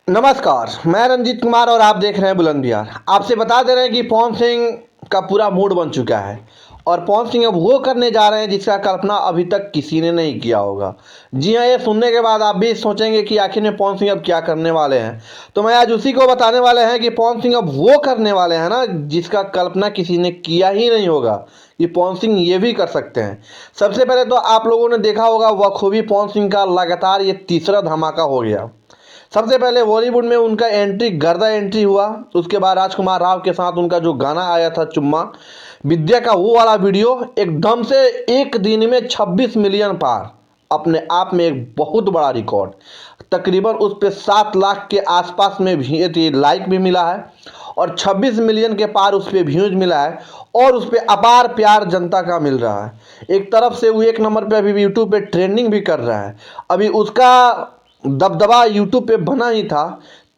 नमस्कार, मैं रंजीत कुमार और आप देख रहे हैं बुलंद बिहार। आपसे बता दे रहे हैं कि पवन सिंह का पूरा मूड बन चुका है और पवन सिंह अब वो करने जा रहे हैं जिसका कल्पना अभी तक किसी ने नहीं किया होगा। जी हाँ, ये सुनने के बाद आप भी सोचेंगे कि आखिर में पवन सिंह अब क्या करने वाले हैं। तो मैं आज उसी को बताने वाले हैं कि पवन सिंह अब वो करने वाले हैं ना जिसका कल्पना किसी ने किया ही नहीं होगा कि पवन सिंह ये भी कर सकते हैं। सबसे पहले तो आप लोगों ने देखा होगा बखूबी पवन सिंह का लगातार ये तीसरा धमाका हो गया। सबसे पहले बॉलीवुड में उनका एंट्री गर्दा एंट्री हुआ। उसके बाद राजकुमार राव के साथ उनका जो गाना आया था चुम्मा विद्या का, वो वाला वीडियो एकदम से एक दिन में 26 मिलियन पार, अपने आप में एक बहुत बड़ा रिकॉर्ड। तकरीबन उस पर 7 लाख के आसपास में भी लाइक भी मिला है और 26 मिलियन के पार उस पर व्यूज मिला है और उस पर अपार प्यार जनता का मिल रहा है। एक तरफ से वो 1 नंबर पे अभी यूट्यूब पे ट्रेंडिंग भी कर रहा है। अभी उसका दबदबा यूट्यूब पे बना ही था,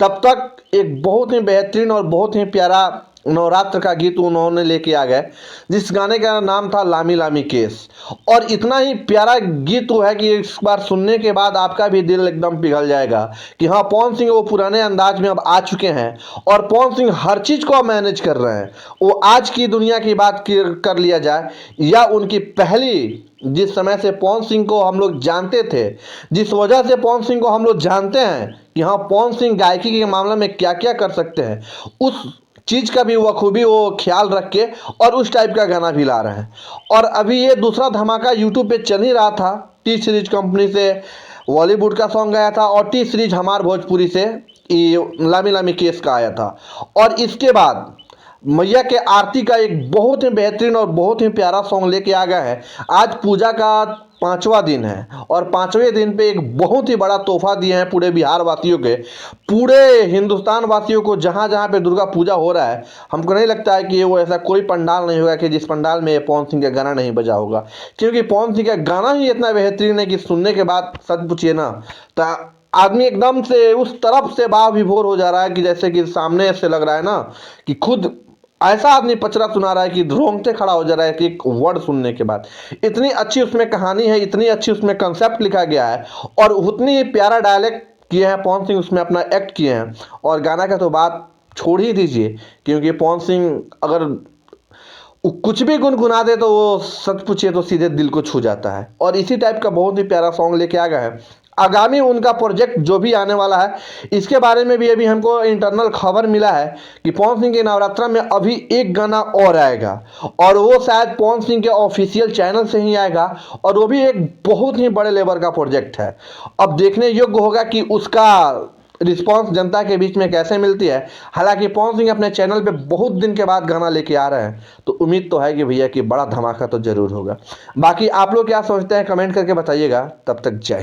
तब तक एक बहुत ही बेहतरीन और बहुत ही प्यारा नवरात्र का गीत उन्होंने लेके आ गए, जिस गाने का नाम था लामी लामी केस। और इतना ही प्यारा गीत वो है कि इस बार सुनने के बाद आपका भी दिल एकदम पिघल जाएगा कि हाँ, पवन सिंह वो पुराने अंदाज में अब आ चुके हैं और पवन सिंह हर चीज़ को मैनेज कर रहे हैं। वो आज की दुनिया की बात कर लिया जाए या उनकी पहली, जिस समय से पवन सिंह को हम लोग जानते थे, जिस वजह से पवन सिंह को हम लोग जानते हैं कि हाँ, पवन सिंह गायकी के मामले में क्या क्या कर सकते हैं, उस चीज़ का भी बखूबी वो ख्याल रख के और उस टाइप का गाना भी ला रहे हैं। और अभी ये दूसरा धमाका यूट्यूब पे चल ही रहा था। टी सीरीज कंपनी से बॉलीवुड का सॉन्ग आया था और टी सीरीज हमार भोजपुरी से लामी लामी केस का आया था। और इसके बाद मैया के आरती का एक बहुत ही बेहतरीन और बहुत ही प्यारा सॉन्ग लेके आ गया है। आज पूजा का 5वां दिन है और 5वें दिन पे एक बहुत ही बड़ा तोहफा दिए हैं पूरे बिहार वासियों के, पूरे हिंदुस्तान वासियों को। जहाँ जहाँ पे दुर्गा पूजा हो रहा है, हमको नहीं लगता है कि वो ऐसा कोई पंडाल नहीं होगा कि जिस पंडाल में पवन सिंह का गाना नहीं बजा होगा, क्योंकि पवन सिंह का गाना ही इतना बेहतरीन है कि सुनने के बाद सच पूछिए ना तो आदमी एकदम से उस तरफ से बाह विभोर हो जा रहा है कि जैसे कि सामने से लग रहा है ना कि खुद ऐसा आदमी पचरा सुना रहा है कि रोंगटे खड़ा हो जा रहा है कि एक वर्ड सुनने के बाद। इतनी अच्छी उसमें कहानी है, इतनी अच्छी उसमें कंसेप्ट लिखा गया है और उतनी ही प्यारा डायलेक्ट किए हैं पवन सिंह, उसमें अपना एक्ट किए हैं। और गाना का तो बात छोड़ ही दीजिए, क्योंकि पवन सिंह अगर कुछ भी गुनगुना दे तो वो सच पूछिए तो सीधे दिल को छू जाता है। और इसी टाइप का बहुत ही प्यारा सॉन्ग लेके आ गया है। आगामी उनका प्रोजेक्ट जो भी आने वाला है, इसके बारे में भी अभी हमको इंटरनल खबर मिला है कि पवन सिंह के नवरात्रा में अभी एक गाना और आएगा और वो शायद पवन सिंह के ऑफिशियल चैनल से ही आएगा और वो भी एक बहुत ही बड़े लेवल का प्रोजेक्ट है। अब देखने योग्य होगा कि उसका रिस्पांस जनता के बीच में कैसे मिलती है। हालांकि पवन सिंह अपने चैनल पे बहुत दिन के बाद गाना लेके आ रहे हैं, तो उम्मीद तो है कि भैया कि बड़ा धमाका तो जरूर होगा। बाकी आप लोग क्या सोचते हैं कमेंट करके बताइएगा। तब तक जय